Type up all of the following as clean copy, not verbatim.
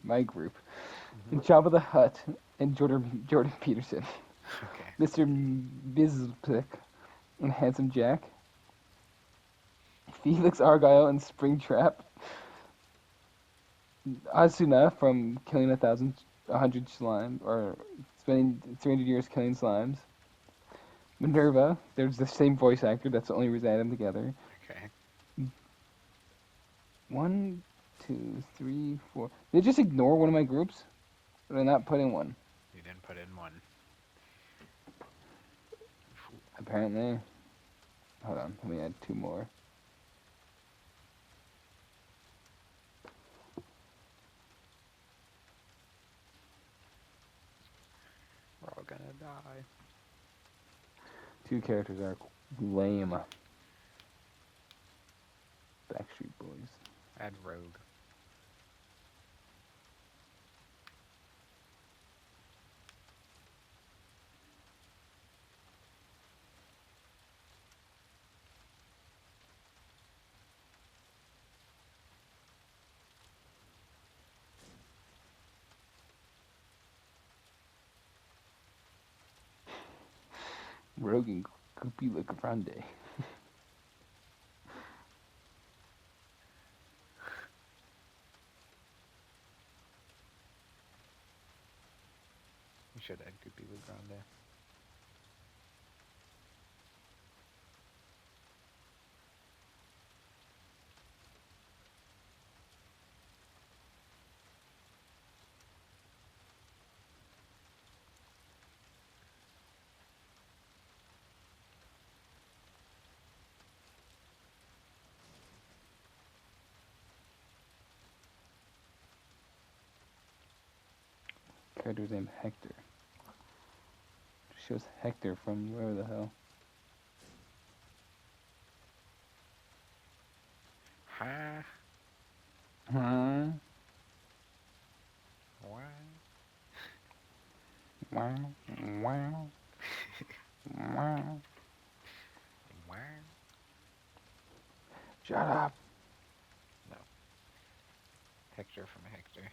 my group. Mm-hmm. Jabba the Hutt and Jordan Peterson. Okay. Mr. Bizpick and Handsome Jack. Felix Argyle and Springtrap. Asuna from Killing a Hundred Slime, or spending 300 years killing slimes. Minerva, there's the same voice actor, that's the only reason I had them together. Okay. One, two, three, four. Did they just ignore one of my groups? Or did I not put in one? You didn't put in one. Apparently. Hold on, let me add two more. We're all gonna die. Two characters are lame. Backstreet Boys. Add Rogue. Rogan Goopy Grande. You should add Goopy Grande. Character's name Hector. Shows Hector from where the hell? Huh? Huh? What? Wow. Wow. Wow. Where? Shut up. No. Hector from Hector.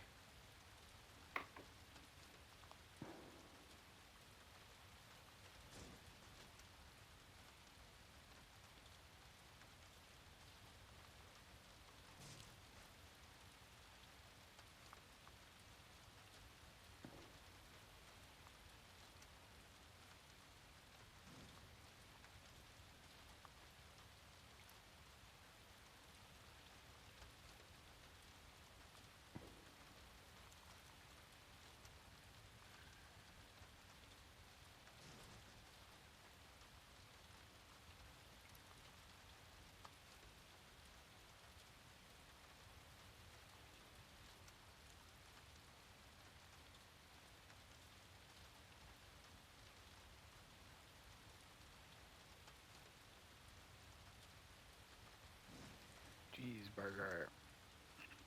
Cheeseburger.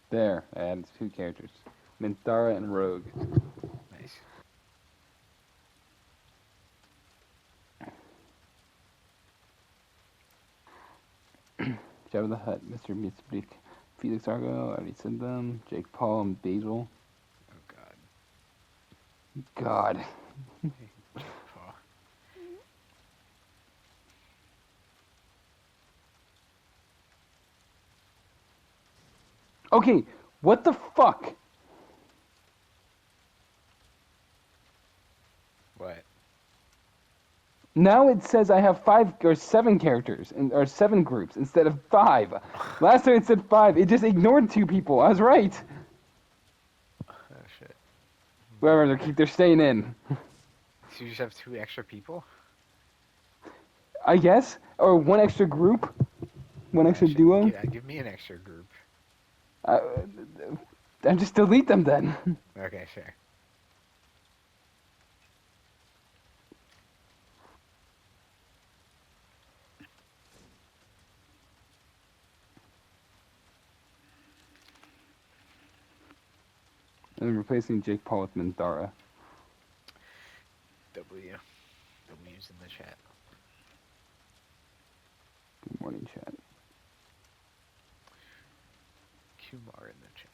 There, I added two characters. Minthara and Rogue. Nice. Jabba the Hutt, Mr. Mitsbrick, Felix Argo, I already said them. Jake Paul and Basil. Oh God. God. Jake Paul. Okay, what the fuck? What? Now it says I have 5 or 7 characters, or 7 groups instead of 5. Last time it said 5. It just ignored 2 people. I was right. Oh shit. Whatever, they're staying in. So you just have 2 extra people? I guess, or 1 extra group, 1 extra Shit. duo. Give me an extra group. Uh, I just delete them then. Okay, sure. I'm replacing Jake Paul with Minthara. W. W's in the chat. Good morning, chat. Kumar in the chat.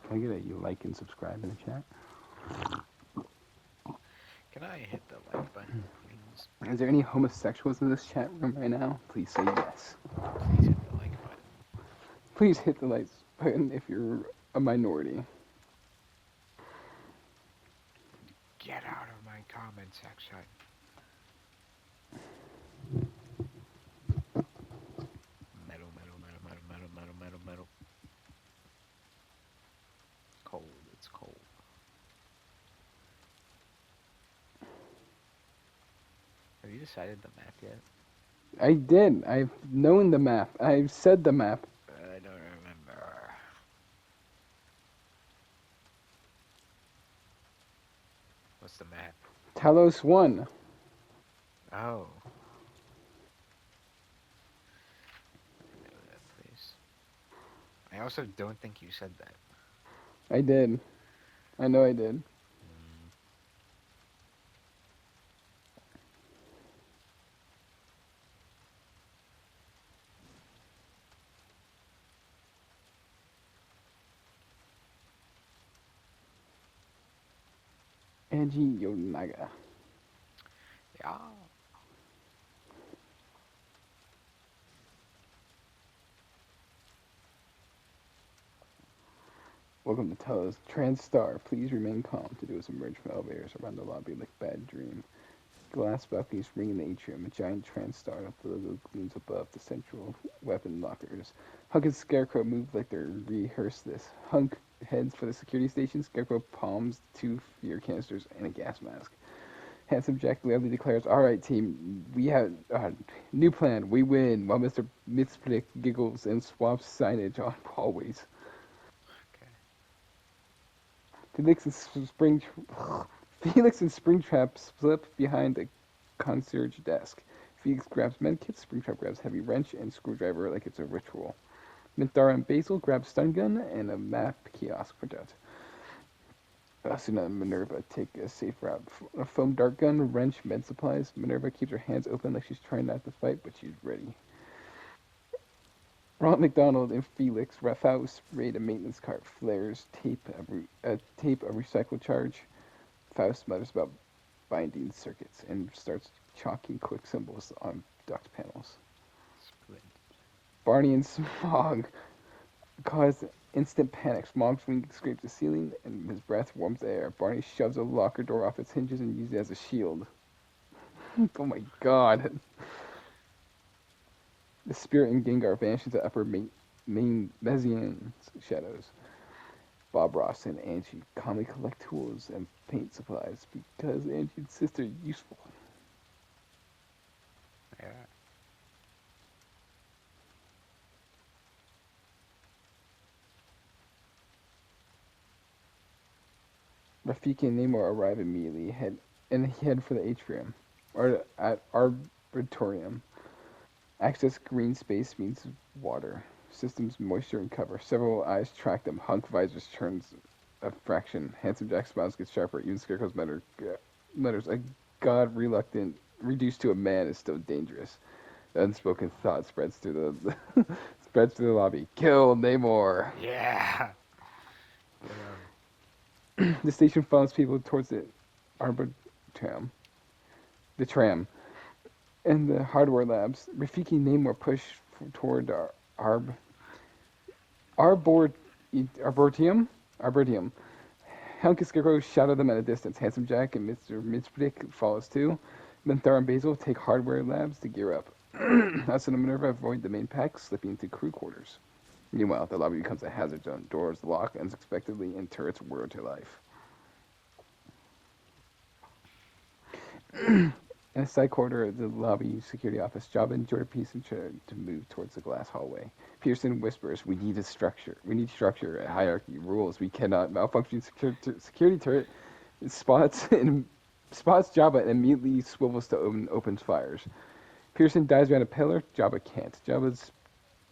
Can I get a like and subscribe in the chat? Can I hit the like button, please? Is there any homosexuals in this chat room right now? Please say yes. Please hit the like button. Please hit the like button if you're a minority. Get out of my comment section. Metal, metal, metal, metal, metal, metal, metal, metal. Cold, it's cold. Have you decided the map yet? I did. I've known the map. I've said the map. I don't remember. What's the map? Talos 1. Oh. Let me know that, please. I also don't think you said that. I did. I know I did. Mm. Angie Yonaga. Yeah. Welcome to Talos. Transstar, please remain calm. To do is emerge from elevators around the lobby like bad dream. Glass balconies ring in the atrium. A giant Transstar with the logo gleams above the central weapon lockers. Hunk and Scarecrow move like they're rehearsed this. Hunk heads for the security station. Scarecrow palms 2 fear canisters and a gas mask. Handsome Jack loudly declares, "All right, team, we have new plan. We win." While Mr. Mitzplick giggles and swaps signage on hallways. Okay. Felix and Spring, Felix and Springtrap slip behind the concierge desk. Felix grabs medkit. Springtrap grabs heavy wrench and screwdriver like it's a ritual. Minthara and Basil grab stun gun and a map kiosk printout. Asuna and Minerva take a safe route. A foam dart gun, wrench, med supplies. Minerva keeps her hands open like she's trying not to fight, but she's ready. Ronald McDonald and Felix Faust raid a maintenance cart. Flares tape a recycle charge. Faust mutters about binding circuits and starts chalking quick symbols on duct panels. Split. Barney and Smog cause instant panic. Smog's wing scrapes the ceiling and his breath warms the air. Barney shoves a locker door off its hinges and uses it as a shield. Oh my god. The spirit and Gengar vanish into upper Mesian's shadows. Bob Ross and Angie calmly collect tools and paint supplies because Angie insists they're useful. Yeah. Rafiki and Namor arrive immediately and head for the atrium, or at Arbitorium. Access green space means water. Systems moisture and cover. Several eyes track them. Hunk visors turns a fraction. Handsome Jack smiles gets sharper. Even Scarecrow's mutters, "A god reduced to a man is still dangerous." The unspoken thought spreads through the spreads through the lobby. Kill Namor. Yeah. Get The station follows people towards the Arbitram. The tram. And the hardware labs. Rafiki and Namor push toward Arbor, Arbortium. Arbortium. Hunk and Scarecrow shadow them at a distance. Handsome Jack and Mr. Mitzbrick follows too. Minthara and Basil take hardware labs to gear up. Us and Minerva avoid the main pack, slipping into crew quarters. Meanwhile, the lobby becomes a hazard zone. Doors lock unexpectedly and turrets whir to life. In a side corridor of the lobby security office, Jabba and Jordan Peterson try to move towards the glass hallway. Pearson whispers, "We need a structure. We need structure, a hierarchy, rules. We cannot malfunction security turret." It spots Jabba and immediately swivels to opens fires. Pearson dives around a pillar. Jabba can't. Jabba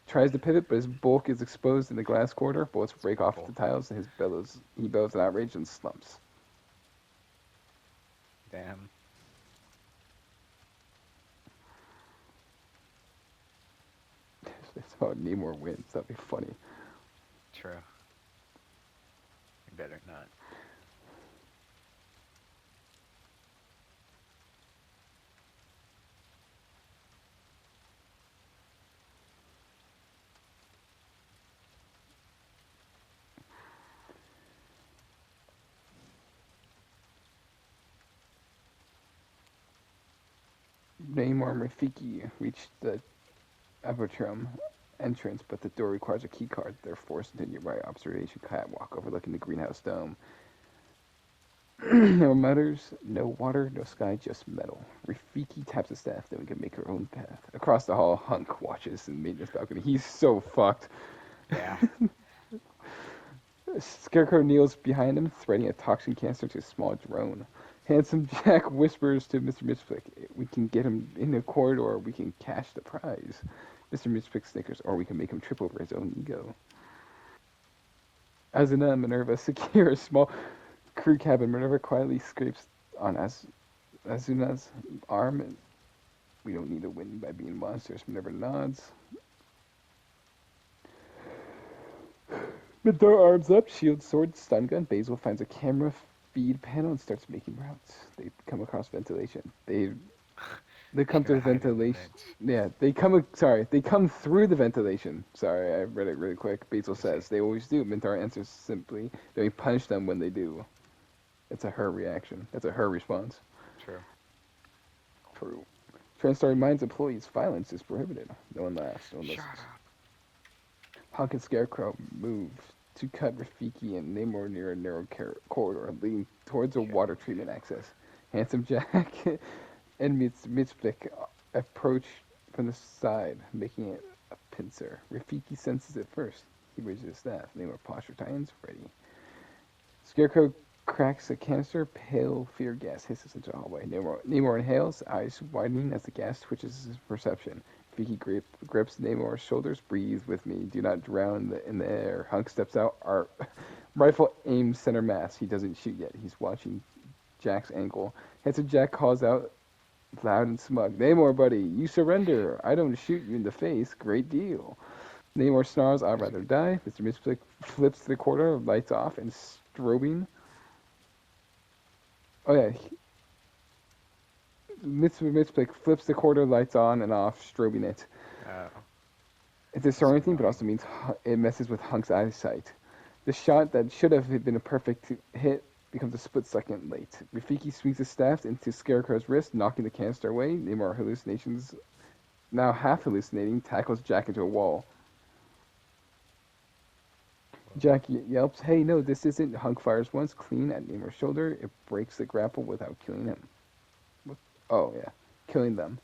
tries to pivot, but his bulk is exposed in the glass corridor. Bullets break off the tiles, and he bellows in outrage and slumps. Damn. That's how Namor wins. That'd be funny. True. Better not. Namor and Rafiki reach the Abertrum entrance, but the door requires a keycard. They're forced into a nearby observation catwalk overlooking the greenhouse dome. No mutters, no water, no sky, just metal. Rafiki taps the staff, then we can make her own path. Across the hall, Hunk watches in the maintenance balcony. He's so fucked. Yeah. Scarecrow kneels behind him, threading a toxin canister to a small drone. Handsome Jack whispers to Mr. Mitchpick, we can get him in the corridor, or we can cash the prize. Mr. Mitchpick snickers, or we can make him trip over his own ego. Azuna and Minerva secure a small crew cabin. Minerva quietly scrapes on Azuna's arm. And we don't need to win by being monsters. Minerva nods. Midor arms up, shield, sword, stun gun. Basil finds a camera feed panel and starts making routes. They come across ventilation. They He's come gonna through hide in the ventilation. vents. Yeah, they come. Sorry, they come through the ventilation. Sorry, I read it really quick. Basil I see. says they always do. Mintar answers simply. They punish them when they do. It's a her reaction. That's a her response. True. True. TranStar reminds employees violence is prohibited. No one laughs. No one Shut listens. up. Hawk and Scarecrow move to cut Rafiki and Namor near a narrow corridor leading towards a Yeah. water treatment access. Handsome Jack and Mitzvik approach from the side, making it a pincer. Rafiki senses it first. He raises his staff. Namor posture tightens, ready. Scarecrow cracks a canister. Pale fear gas hisses into the hallway. Namor inhales, eyes widening as the gas twitches his perception. Rafiki grips Namor's shoulders. Breathe with me. Do not drown in the air. Hunk steps out. Our rifle aims center mass. He doesn't shoot yet. He's watching Jack's angle. Handsome Jack calls out loud and smug. Namor, buddy, you surrender. I don't shoot you in the face. Great deal. Namor snarls, I'd He's a rather good. die. Mr. Mistpick flips to the corner, lights off, and strobing. Oh, yeah. Mr. Mistpick flips the corner, lights on and off, strobing it. Oh, It's that's disorienting, but annoying. also means it messes with Hunk's eyesight. The shot that should have been a perfect hit becomes a split second late. Rafiki swings his staff into Scarecrow's wrist, knocking the canister away. Namor hallucinations, now half hallucinating, tackles Jack into a wall. Whoa. Jack yelps, hey, no, this isn't. Hunk fires once, clean at Namor's shoulder. It breaks the grapple without killing him. Oh, yeah, killing them.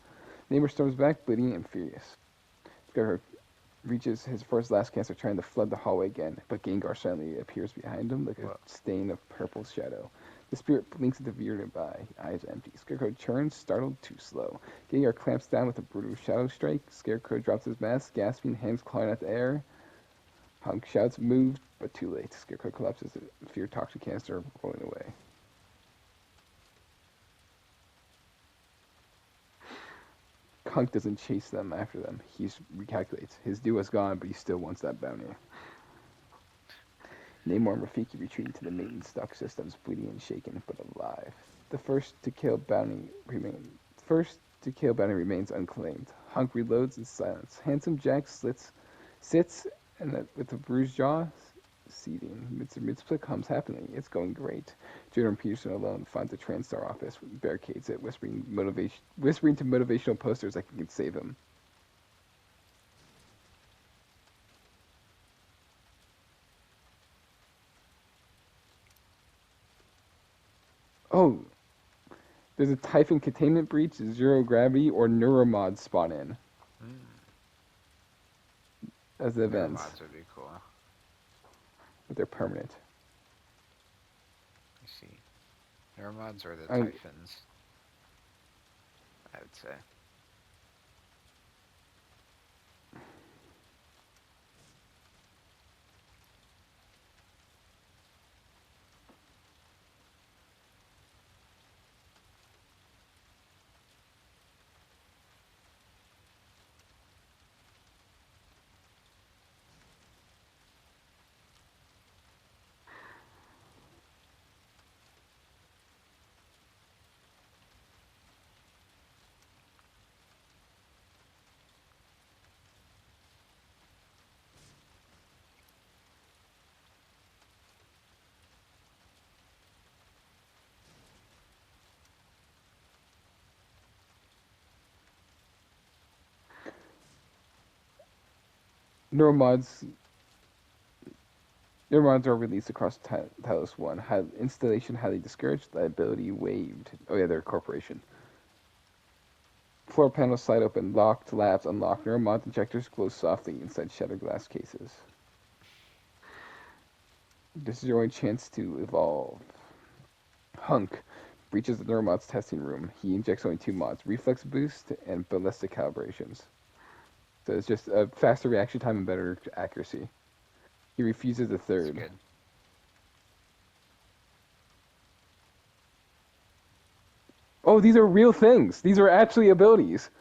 Namor storms back, bleeding and furious. Scarecrow reaches his first last canister, trying to flood the hallway again, but Gengar suddenly appears behind him like a Whoa. stain of purple shadow. The spirit blinks at the view nearby, eyes empty. Scarecrow turns, startled, too slow. Gengar clamps down with a brutal shadow strike. Scarecrow drops his mask, gasping, hands clawing at the air. Hunk shouts, move, but too late. Scarecrow collapses, fear toxic canister rolling away. Hunk doesn't chase them after them. He recalculates. His due is gone, but he still wants that bounty. Namor and Rafiki retreating to the maintenance stock systems, bleeding and shaken, but alive. The first to kill bounty remains unclaimed. Hunk reloads in silence. Handsome Jack sits and with a bruised jaw, seething. Mitzvah comes happening. It's going great. Jordan Peterson alone finds a TranStar office, barricades it, whispering to motivational posters that can save him. Oh, there's a Typhon containment breach, zero gravity, or neuromods spawn in Mm. as the events, Neuromods would be cool. but they're permanent. You see. Neuromods or the I, Typhons, I would say. Neuromods Neuromods are released across Talos 1. Installation highly discouraged. Liability waived. Oh yeah, they're a corporation. Floor panels slide open. Locked labs unlocked. Neuromod injectors glow softly inside shattered glass cases. This is your only chance to evolve. Hunk breaches the Neuromod's testing room. He injects only 2 mods, reflex boost and ballistic calibrations. So it's just a faster reaction time and better accuracy. He refuses the That's third. good. Oh, these are real things. These are actually abilities.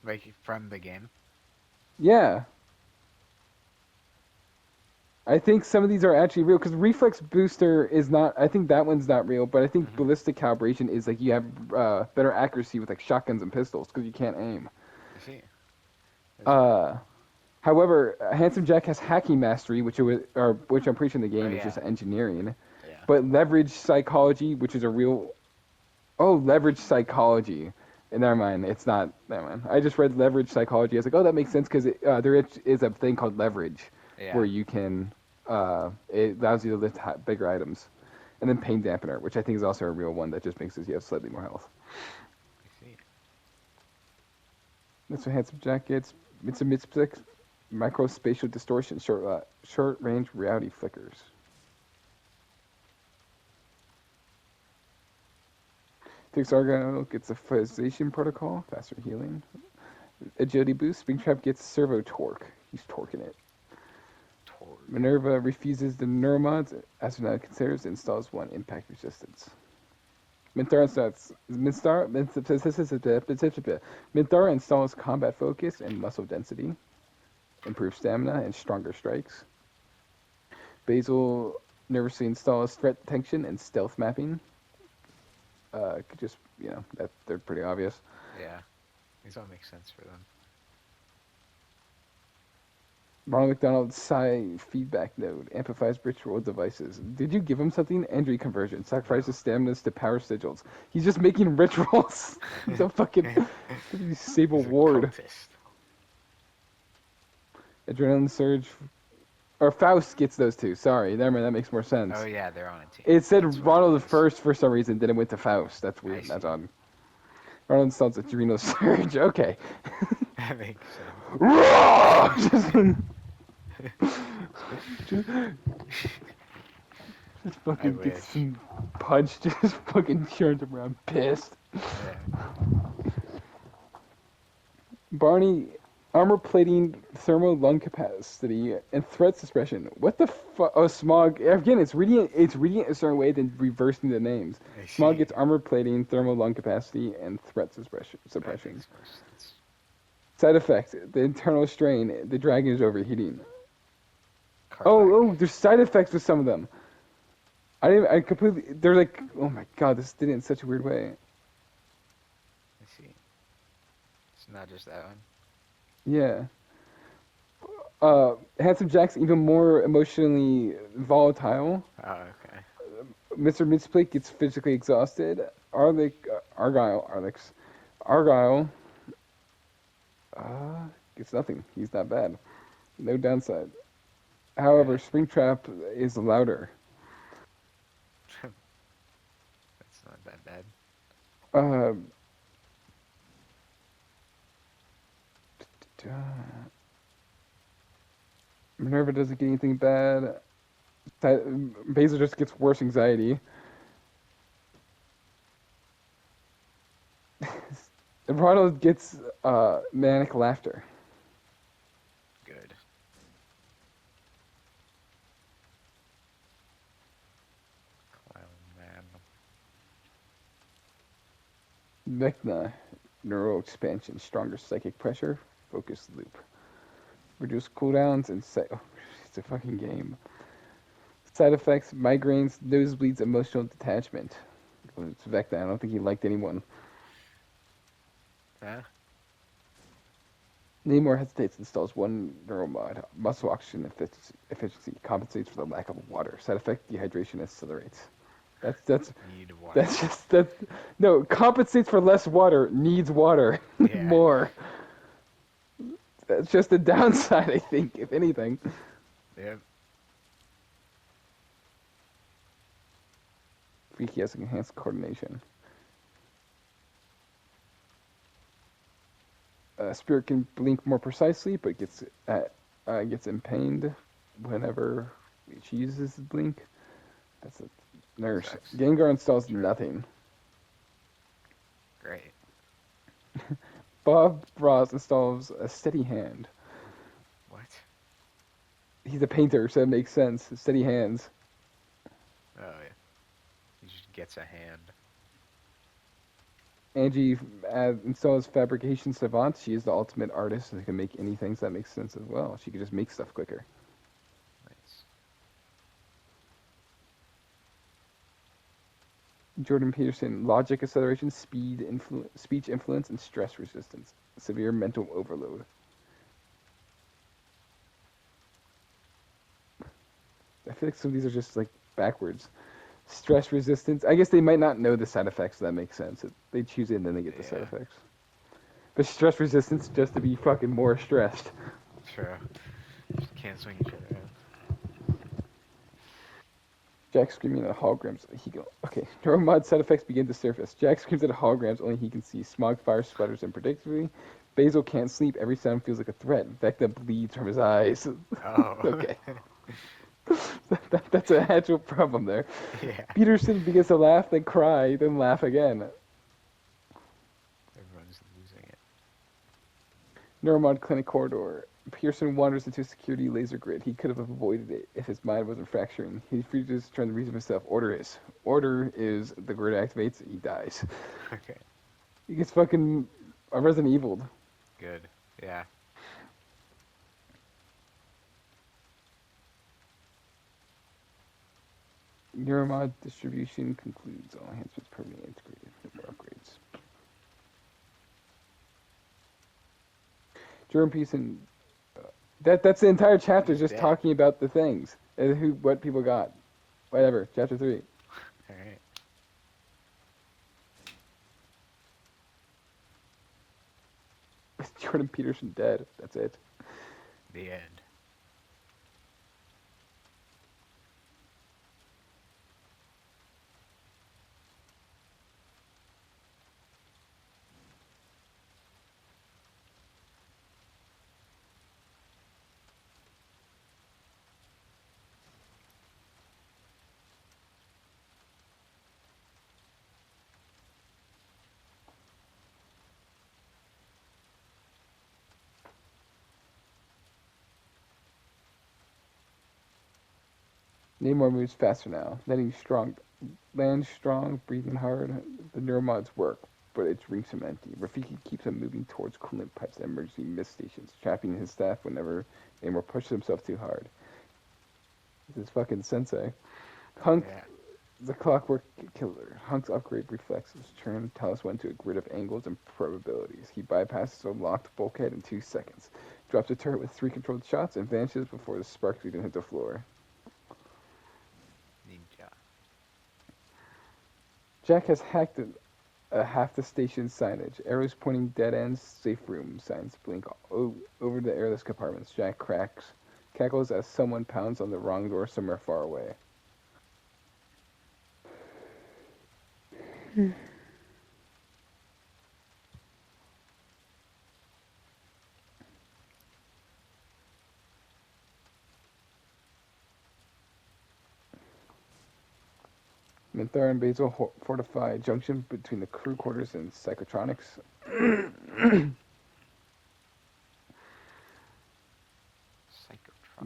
Like from the game. Yeah. I think some of these are actually real because reflex booster is not. I think that one's not real, but I think ballistic calibration is like you have better accuracy with like shotguns and pistols because you can't aim. I see. However, Handsome Jack has hacking mastery, which I'm pretty sure in the game is yeah. just engineering. Yeah. But leverage psychology, which is a real. Oh, leverage psychology. Never mind, it's not. Never mind. I just read leverage psychology. I was like, oh, that makes sense because there is a thing called leverage, Yeah. where you can. It allows you to lift bigger items, and then pain dampener, which I think is also a real one that just makes you have slightly more health. I see. That's what Handsome Jack gets. It's a microspatial distortion, short range reality flickers. Tix Argyle gets a physician protocol, faster healing. Agility boost. Springtrap gets servo torque. He's torquing it. Minerva refuses the neuromods. Astronaut considers installs 1 impact resistance. Minthara installs combat focus and muscle density. Improves stamina and stronger strikes. Basil nervously installs threat detection and stealth mapping. Just, they're pretty obvious. Yeah. These all make sense for them. Ronald McDonald Psi feedback node amplifies ritual devices. Did you give him something? Entry conversion sacrifices staminas to power sigils. He's just making rituals. He's a fucking Sable Ward. Adrenaline surge. Or Faust gets those 2. Sorry, never mind. That makes more sense. Oh yeah, they're on a team. It said Ronald first for some reason, then it went to Faust. That's weird. That's odd. Ronald installs adrenal surge. Okay. That makes sense. Just fucking gets some punch, just fucking turns around pissed. Yeah. Barney, armor plating, thermal lung capacity, and threat suppression. What the fuck? Oh, Smog. Again, it's reading it a certain way, then reversing the names. Smog gets armor plating, thermal lung capacity, and threat suppression. Side effect: the internal strain. The dragon is overheating. Oh, there's side effects with some of them. They're like, oh my god, this did it in such a weird way. I see. It's not just that one. Yeah. Handsome Jack's even more emotionally volatile. Oh, okay. Mr. Midsplate gets physically exhausted. Argyle gets nothing. He's not bad. No downside. However, Springtrap is louder. That's not that bad. Minerva doesn't get anything bad. Basil just gets worse anxiety. Ronald gets manic laughter. Good. Clown man. Vecna, neural expansion, stronger psychic pressure, focus loop. Reduce cooldowns and it's a fucking game. Side effects, migraines, nosebleeds, emotional detachment. It's Vecna. I don't think he liked anyone. Huh? Namor hesitates, installs 1 neural mod. Muscle oxygen efficiency compensates for the lack of water. Side effect, dehydration accelerates. That's Need water. that's just that. No, compensates for less water, needs water Yeah. more. That's just the downside, I think, if anything. Yep. Freaky has enhanced coordination. Spirit can blink more precisely, but gets impinged whenever she uses the blink. That's a nurse. Sucks. Gengar installs True. nothing. Great. Bob Ross installs a steady hand. What? He's a painter, so it makes sense. Steady hands. Oh yeah. He just gets a hand. Angie installs Fabrication Savant. She is the ultimate artist and can make anything, so that makes sense as well. She can just make stuff quicker. Nice. Jordan Peterson, logic acceleration, speech influence, and stress resistance. Severe mental overload. I feel like some of these are just like backwards. Stress resistance. I guess they might not know the side effects, so that makes sense. They choose it and then they get the side Yeah. effects. But stress resistance just to be fucking more stressed. True. Just can't swing each other out. Jack screaming at holograms. Okay. Neuromod side effects begin to surface. Jack screams at holograms, only he can see. Smog fire sputters unpredictably. Basil can't sleep. Every sound feels like a threat. Vecna bleeds from his eyes. Oh. Okay. That's an actual problem there. Yeah. Peterson begins to laugh, then cry, then laugh again. Everyone's losing it. Neuromod clinic corridor. Pearson wanders into a security laser grid. He could have avoided it if his mind wasn't fracturing. He freezes, trying to reason himself. Order is the grid activates. He dies. Okay. He gets fucking Resident Evil. Good. Yeah. Neuromod distribution concludes. All enhancements permanently integrated. No more upgrades. Jordan Pearson. That's the entire chapter, He's just dead. talking about the things and what people got. Whatever. Chapter 3. All right. Jordan Peterson dead. That's it. The end. Namor moves faster now, land strong, breathing hard. The neuromods work, but it drinks him empty. Rafiki keeps him moving towards coolant pipes and emergency mist stations, trapping his staff whenever Namor pushes himself too hard. This is fucking sensei. Hunk, Yeah. the clockwork killer. Hunk's upgrade reflexes turn Talos One to a grid of angles and probabilities. He bypasses a locked bulkhead in 2 seconds, drops a turret with 3 controlled shots, and vanishes before the sparks even hit the floor. Ninja. Jack has hacked half the station's signage. Arrows pointing dead ends, safe room signs blink over the airless compartments. Jack cackles as someone pounds on the wrong door somewhere far away. Minthara and Basil fortify a junction between the crew quarters and psychotronics. Psychotronics.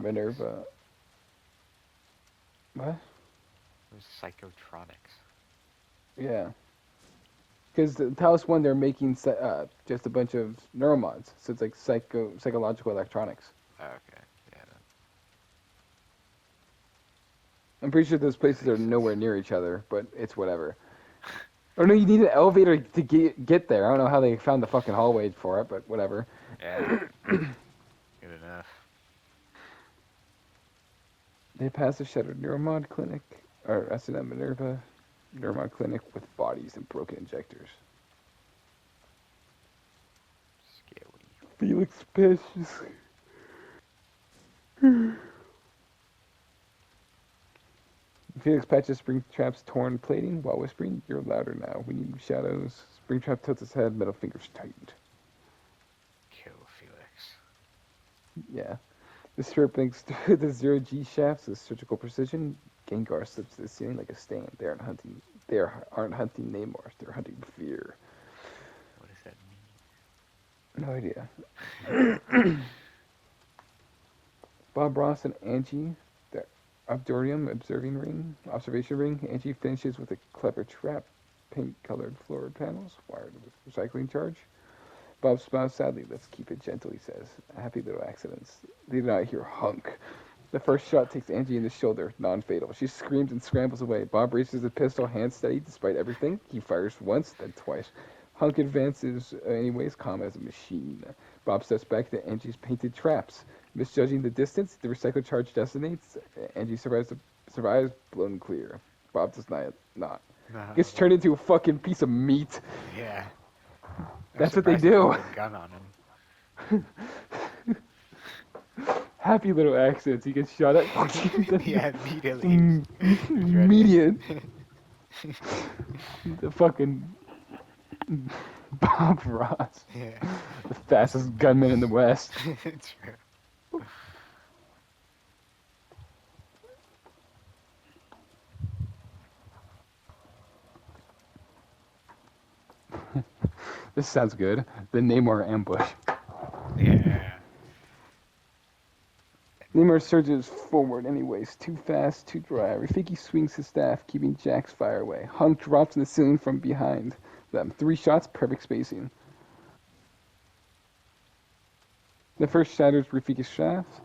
Minerva. What? There's psychotronics. Yeah. Because the Talos One, they're making just a bunch of neuromods, so it's like psychological electronics. Oh, okay. Yeah. I'm pretty sure those places are Makes sense. nowhere near each other, but it's whatever. Oh no, you need an elevator to get there. I don't know how they found the fucking hallway for it, but whatever. Yeah. Good enough. They pass the Shattered Neuromod Clinic, or SNM Minerva. Neuromod clinic with bodies and broken injectors. Scary. Felix Patches. Felix Patches Springtrap's torn plating while whispering, "You're louder now. We need shadows." Springtrap tilts his head, middle fingers tightened. Kill Felix. Yeah. The spirit blinks through the zero-G shafts with surgical precision. Gengar slips to the ceiling like a stain. They aren't hunting. Aren't hunting Namor. They're hunting fear. What does that No idea. Bob Ross and Angie, the Obdurium observation ring. Angie finishes with a clever trap, pink-colored floor panels wired with recycling charge. Bob smiles sadly. "Let's keep it gentle," he says. "Happy little accidents." They do not hear hunk. The first shot takes Angie in the shoulder, non-fatal. She screams and scrambles away. Bob raises the pistol, hand steady, despite everything. He fires once, then twice. Hunk advances anyways, calm as a machine. Bob steps back to Angie's painted traps. Misjudging the distance, the recycled charge detonates. Angie survives, blown clear. Bob does not. mean? No. Gets turned into a fucking piece of meat. Yeah. I'm That's what they surprised he do. pulled a gun on him. Happy little accidents. He gets shot at. Yeah, immediately. Immediate. The fucking Bob Ross. Yeah. The fastest gunman in the West. True. This sounds good. The Namor ambush. Yeah. Namor surges forward anyways. Too fast, too dry. Rafiki swings his staff, keeping Jack's fire away. Hunk drops in the ceiling from behind them. 3 shots, perfect spacing. The first shatters Rafiki's shaft.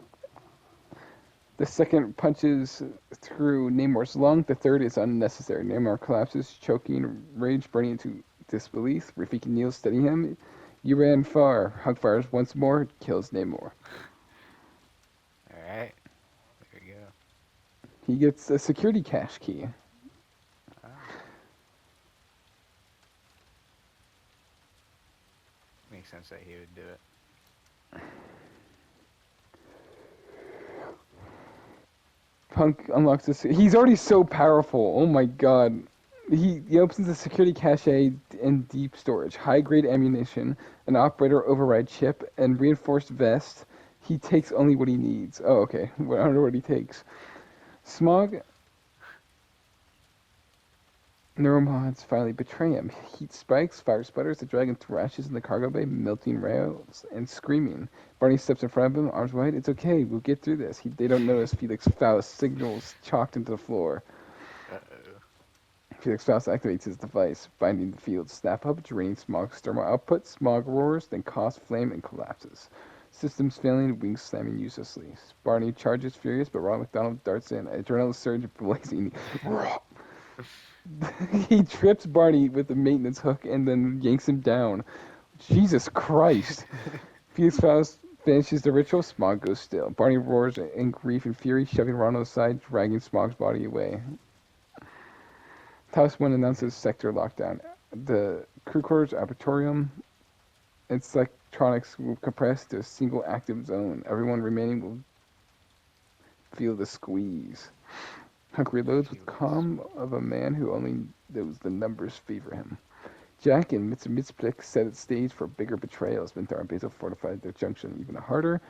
The second punches through Namor's lung. The third is unnecessary. Namor collapses, choking, rage burning into disbelief. Rafiki kneels, steadying him. "You ran far." Hunk fires once more, kills Namor. Alright. There we go. He gets a security cache key. Oh. Makes sense that he would do it. Hunk unlocks this. He's already so powerful. Oh my god. He opens the security cache in deep storage. High-grade ammunition, an operator override chip, and reinforced vest. He takes only what he needs. Oh, okay. I don't know what he takes. Smog. Neuromods finally betray him. Heat spikes, fire sputters, the dragon thrashes in the cargo bay, melting rails and screaming. Barney steps in front of him, arms wide. "It's okay, we'll get through this." They don't notice Felix Faust signals chalked into the floor. Uh-oh. Felix Faust activates his device, binding the field. Snap up, draining Smog's thermal output. Smog roars, then coughs flame and collapses. Systems failing, wings slamming uselessly. Barney charges furious, but Ronald McDonald darts in. Adrenaline surge blazing. He trips Barney with the maintenance hook and then yanks him down. Jesus Christ. Felix Faust finishes the ritual. Smog goes still. Barney roars in grief and fury, shoving Ronald aside, dragging Smog's body away. Taos 1 announces sector lockdown. The crew quarters arbitorium. Its electronics will compress to a single active zone. Everyone remaining will feel the squeeze. Hunk reloads with calm of a man who only knows the numbers favor him. Jack and Mitsumitsplix set its stage for bigger betrayals. Minthar and Basil fortified their junction even harder.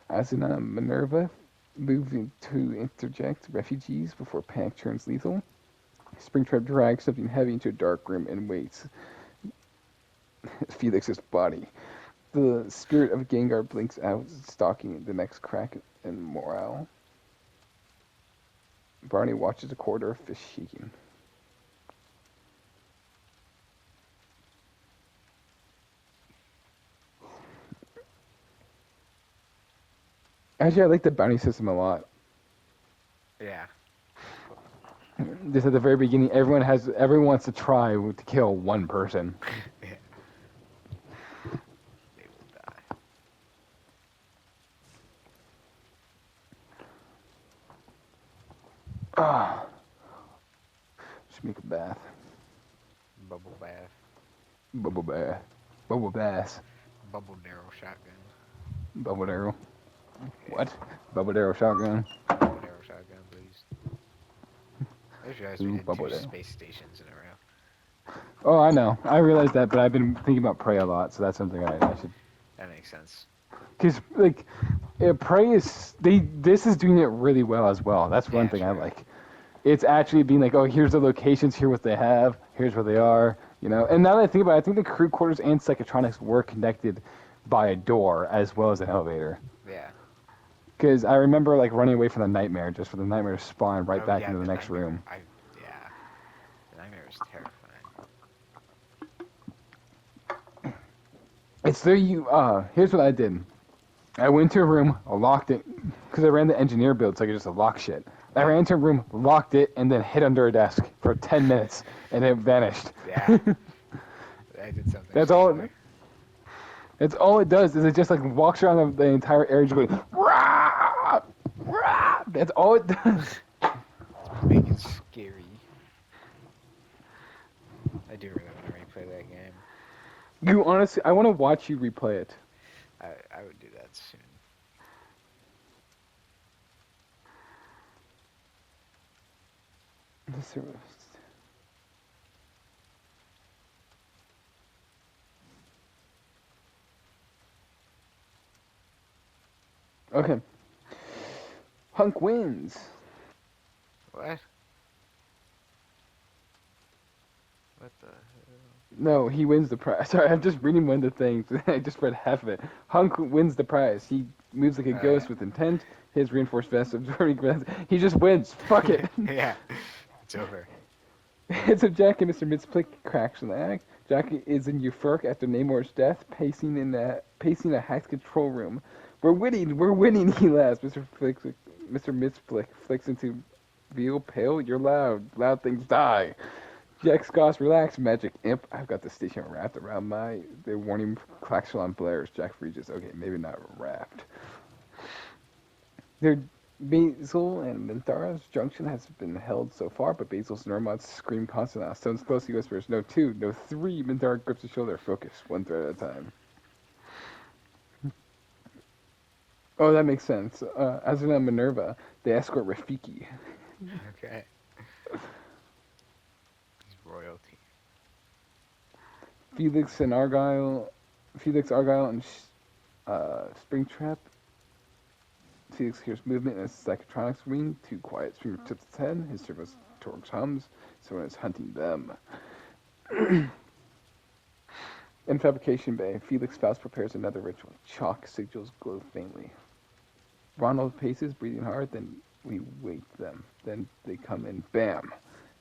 Asuna and Minerva moving to interject refugees before panic turns lethal. Springtrap drags something heavy into a dark room and waits. Felix's body. The spirit of Gengar blinks out, stalking the next crack in morale. Barney watches the corridor, fist shaking. Actually, I like the bounty system a lot. Yeah. Just at the very beginning, everyone wants to try to kill one person. Yeah. They will die. Ah, just make a bath. bubble bath, Bubble bath. Bubble bass. bubble barrel shotgun. Bubble arrow. Yeah, What? Bubble arrow shotgun. bubble barrel shotgun, please. I just realized we Ooh, did two bubble arrow. space stations in a row. Oh, I know. I realized that, but I've been thinking about Prey a lot, so that's something I should. That makes sense. Because like, Prey is this is doing it really well as well. That's one Yeah, thing I true. like. It's actually being like, oh, here's the locations, here what they have, here's where they are, you know. And now that I think about it, I think the crew quarters and psychotronics were connected by a door as well as an elevator. Yeah. Because I remember like running away from the nightmare just for the nightmare to spawn right Oh back yeah, into the the next nightmare. room. Yeah, the nightmare is terrifying. It's there you. Here's what I did. I went to a room, I locked it, because I ran the engineer build, so I could just lock shit. I Yeah. ran into a room, locked it, and then hid under a desk for 10 minutes, and it vanished. Yeah. I did something That's all. similar. That's all it does. Is it just like walks around the entire area, just going, rah, rah. That's all it does. Make it scary. I do really want to replay that game. You honestly, I want to watch you replay it. I would do that soon. Okay. Hunk wins. What? What the hell? No, he wins the prize. Sorry, I'm just reading one of the things. I just read half of it. Hunk wins the prize. He moves like a Oh ghost yeah. with intent. His reinforced vest absorbing glass. He just wins. Fuck it. Yeah. It's over. So Jack and Mr. Mitzplick cracks in the act. Jack is in euphoric after Namor's death, pacing a hacked control room. We're winning, he laughs. Mr. Mitzplick flicks into veal pale. You're loud. Loud things die. Jack Scoss, relax, magic imp. I've got the station wrapped around the warning klaxon blares. Jack freezes. Okay, maybe not wrapped. Their Basil and Minthara's junction has been held so far, but Basil's neuromods scream constantly. Now Stone's close, he whispers, no two, no three. Minthara grips his shoulder. Focus, one thread at a time. Oh, that makes sense. Azuna and Minerva, they escort Rafiki. Okay. He's royalty. Felix Argyle, and Springtrap. Felix hears movement in his psychotronics wing. Too quiet. Springtrap tips its head. His servo torch hums. Someone is hunting them. In Fabrication Bay, Felix Faust prepares another ritual. Chalk sigils glow faintly. Ronald paces, breathing hard, then we wait them. Then they come in. Bam!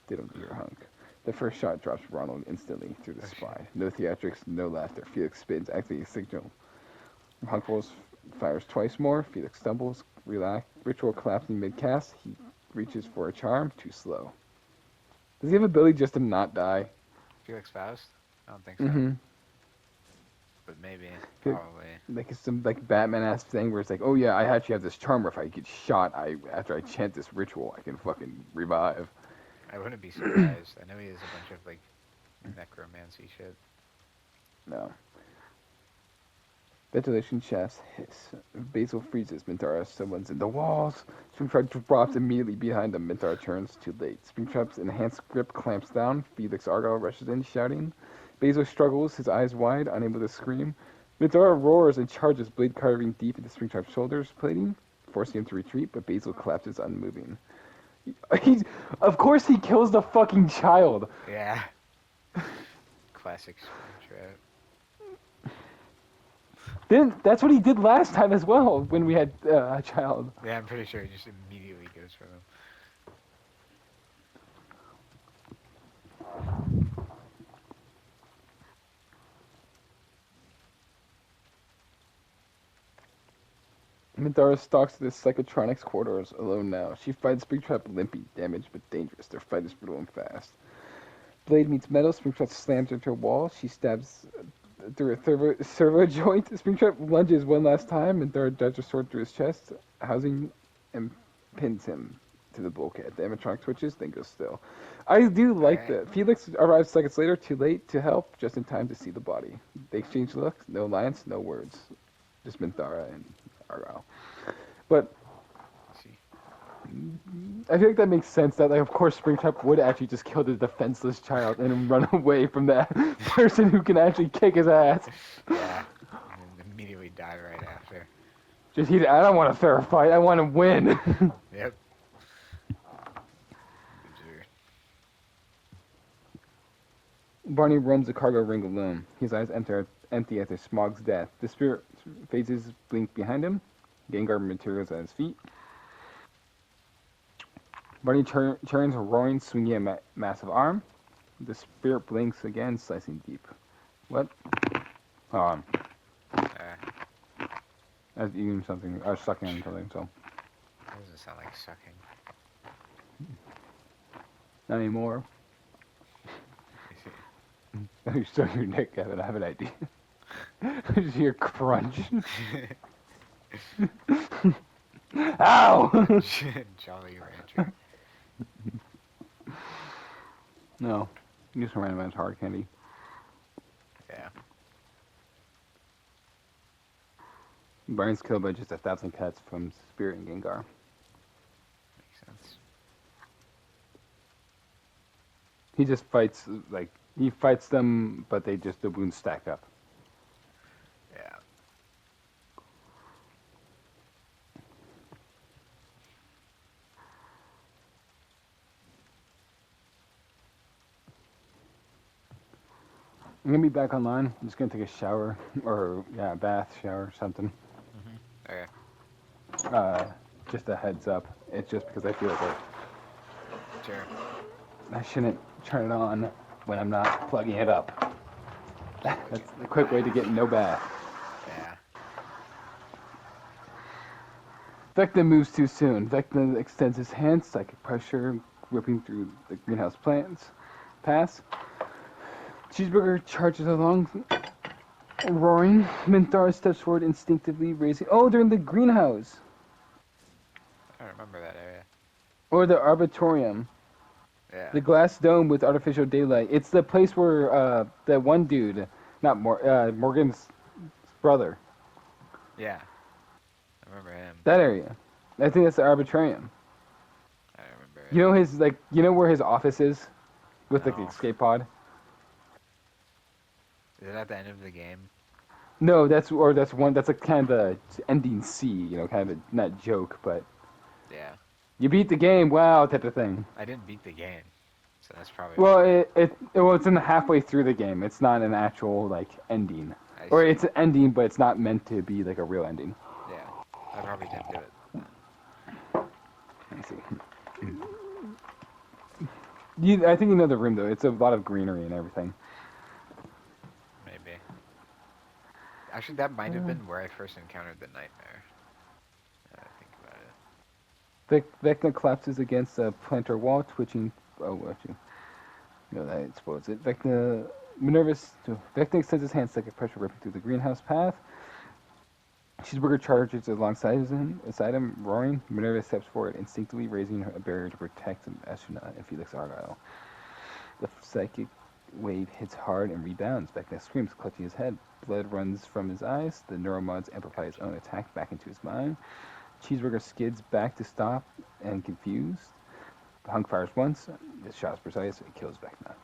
They don't hear Hunk. The first shot drops Ronald instantly through the spine. No theatrics, no laughter. Felix spins, activating a signal. Hunk rolls, fires twice more. Felix stumbles. Ritual collapsing mid-cast. He reaches for a charm. Too slow. Does he have ability just to not die? Felix Faust? I don't think so. Mm-hmm. But maybe. Good. Probably. Like it's some like Batman-ass thing where it's like, oh yeah, I actually have this charm where if I get shot, after I chant this ritual, I can fucking revive. I wouldn't be surprised. I know he has a bunch of like necromancy shit. No. Ventilation shafts hiss. Basil freezes. Minthara, someone's in the walls. Springtrap drops immediately behind them. Minthara turns too late. Springtrap's enhanced grip clamps down. Felix Argyle rushes in, shouting. Basil struggles, his eyes wide, unable to scream. Minthara roars and charges, blade carving deep into Springtrap's shoulders plating, forcing him to retreat, but Basil collapses unmoving. Of course he kills the fucking child. Yeah. Classic Springtrap. Then that's what he did last time as well when we had a child. Yeah, I'm pretty sure he just immediately goes for them. Minthara stalks the psychotronics corridors alone now. She fights Springtrap limpy, damaged but dangerous. Their fight is brutal and fast. Blade meets metal. Springtrap slams into a wall. She stabs through a servo joint. Springtrap lunges one last time, and Minthara dives her sword through his chest, housing and pins him. to the bulkhead. The animatronic twitches, then goes still. I do like Alright. that. Felix arrives seconds later, too late to help, just in time to see the body. They exchange looks, no lines, no words. Just Minthara and Argyle. But See. I feel like that makes sense that, like, of course, Springtrap would actually just kill the defenseless child and run away from that person who can actually kick his ass. Yeah. And then immediately die right after. I don't want a fair fight. I want to win. Yep. Loser. Barney roams the cargo ring alone. His eyes empty after Smog's death. The spirit phases blink behind him. Gengar materials at his feet. Barney turns, roaring, swinging a massive arm. The spirit blinks again, slicing deep. What? Hold on. I was eating something. I was sucking on something, so. That doesn't sound like sucking. Not anymore. You stuck your neck, Kevin. I have an idea. I just hear crunch. Ow! Jolly Rancher. No. You just randomized hard candy. Yeah. Barney's killed by just 1,000 cuts from Spirit and Gengar. Makes sense. He just fights, like, he fights them, but the wounds stack up. Yeah. I'm gonna be back online. I'm just gonna take a shower, or, yeah, a bath, shower, something. Okay. Just a heads up. It's just because I feel like Sure. I shouldn't turn it on when I'm not plugging it up. That's a quick way to get no bath. Yeah. Vecna moves too soon. Vecna extends his hand, psychic pressure ripping through the greenhouse plants. Pass. Cheeseburger charges along, roaring. Minthara steps forward instinctively, raising. Oh, they're in the greenhouse! I don't remember that area. Or the Arbitorium. Yeah. The glass dome with artificial daylight. It's the place where that one dude, not Morgan's brother. Yeah. I remember him. That area. I think that's the Arbitorium. I don't remember it. You know you know where his office is, with like the No. escape pod. Is it at the end of the game? No, that's like kind of the ending C. You know, kind of a not joke, but Yeah. you beat the game, wow, type of thing. I didn't beat the game, so that's probably. Well, why. it's in the halfway through the game. It's not an actual like ending, I or see. it's an ending, but it's not meant to be like a real ending. Yeah. I probably didn't do it. Let me see. I think you know the room though. It's a lot of greenery and everything. Maybe. Actually, that might have been where I first encountered the nightmare. Now that I think about it. Vecna collapses against a planter wall, twitching. Oh, actually, no, that explodes it. Vecna extends his hand, psychic pressure ripping through the greenhouse path. Cheeseburger charges alongside him, roaring. Minerva steps forward, instinctively raising a barrier to protect Astronaut and Felix Argyle. The psychic wave hits hard and rebounds. Vecna screams, clutching his head. Blood runs from his eyes. The neuromods amplify his own attack back into his mind. Cheeseburger skids back to stop and confused. Hunk fires once. His shot is precise. It kills Vecna.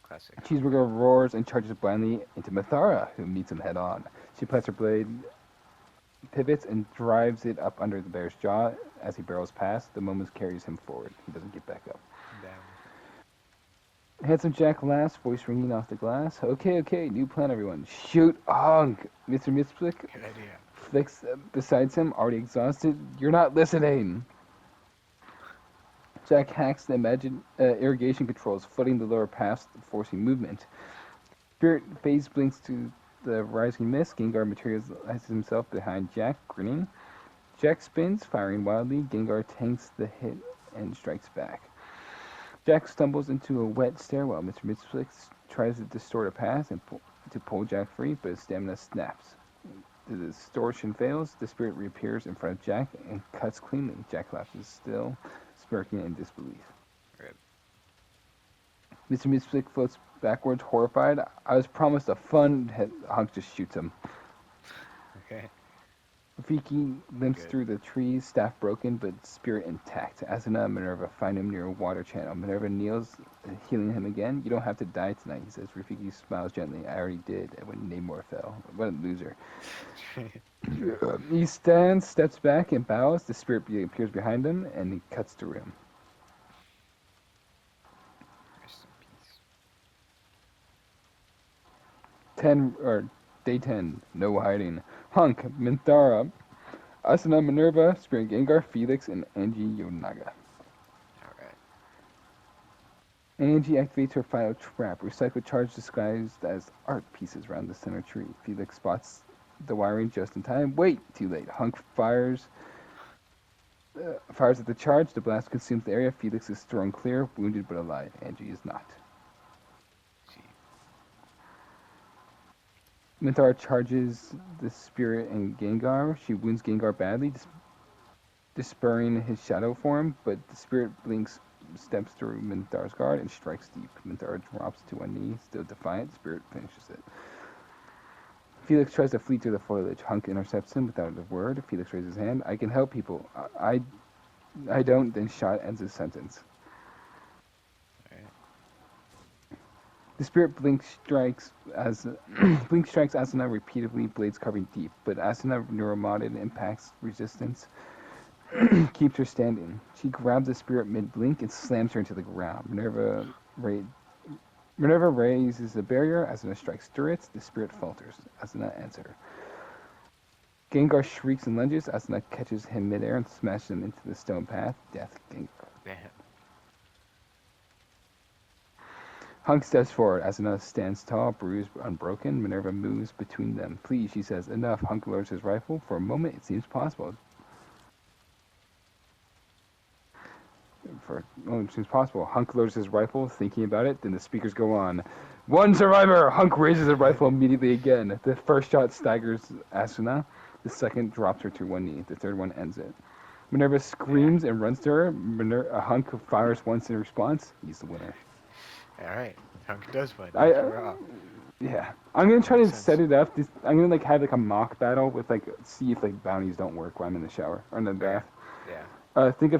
Classic. Cheeseburger roars and charges blindly into Minthara, who meets him head on. She plants her blade, pivots, and drives it up under the bear's jaw. As he barrels past, the moment carries him forward. He doesn't get back up. Damn. Handsome Jack laughs, voice ringing off the glass. Okay, new plan, everyone. Shoot Honk! Mr. Mistblick Good idea. flicks besides him, already exhausted. You're not listening! Jack hacks the imagined irrigation controls, flooding the lower paths, forcing movement. Spirit phase blinks to the rising mist. Gengar materializes himself behind Jack, grinning. Jack spins, firing wildly. Gengar tanks the hit and strikes back. Jack stumbles into a wet stairwell. Mr. Mistflix tries to distort a path and to pull Jack free, but his stamina snaps. The distortion fails. The spirit reappears in front of Jack and cuts cleanly. Jack lapses still, smirking in disbelief. Rip. Mr. Mystic floats backwards, horrified. I was promised a fun. Hunk just shoots him. Okay. Rafiki limps Good. through the trees, staff broken, but spirit intact. Asuna and Minerva find him near a water channel. Minerva kneels, healing him again. You don't have to die tonight, he says. Rafiki smiles gently. I already did when Namor fell. What a loser. He stands, steps back, and bows. The spirit appears behind him, and he cuts through him. Rest in peace. Day 10. No hiding. Hunk, Minthara, Asuna, Minerva, Spirit Gengar, Felix, and Angie Yonaga. Alright. Angie activates her final trap. Recycle charge disguised as art pieces around the center tree. Felix spots the wiring just in time. Wait! Too late. Hunk fires at the charge. The blast consumes the area. Felix is thrown clear, wounded but alive. Angie is not. See. Minthara charges the spirit and Gengar. She wounds Gengar badly, dispersing his shadow form, but the spirit blinks, steps through Minthara's guard, and strikes deep. Minthara drops to one knee, still defiant. Spirit finishes it. Felix tries to flee through the foliage. Hunk intercepts him without a word. Felix raises his hand. I can help people. I don't. Then shot ends his sentence. The spirit blink strikes Asuna repeatedly, blades carving deep, but Asuna, neuromodded, impacts resistance, keeps her standing. She grabs the spirit mid-blink and slams her into the ground. Minerva raises the barrier. Asuna strikes through it. The spirit falters. Asuna ends her. Gengar shrieks and lunges. Asuna catches him midair and smashes him into the stone path. Death Gengar. Damn. Hunk steps forward. Asuna stands tall, bruised but unbroken. Minerva moves between them. Please, she says. Enough. Hunk lowers his rifle. For a moment, it seems possible. Hunk lowers his rifle, thinking about it. Then the speakers go on. One survivor! Hunk raises his rifle immediately again. The first shot staggers Asuna. The second drops her to one knee. The third one ends it. Minerva screams and runs to her. Hunk fires once in response. He's the winner. Alright. Hunk does win. Yeah. I'm gonna try to set it up. I'm gonna have a mock battle with see if bounties don't work while I'm in the shower or in the bath. Yeah. Think of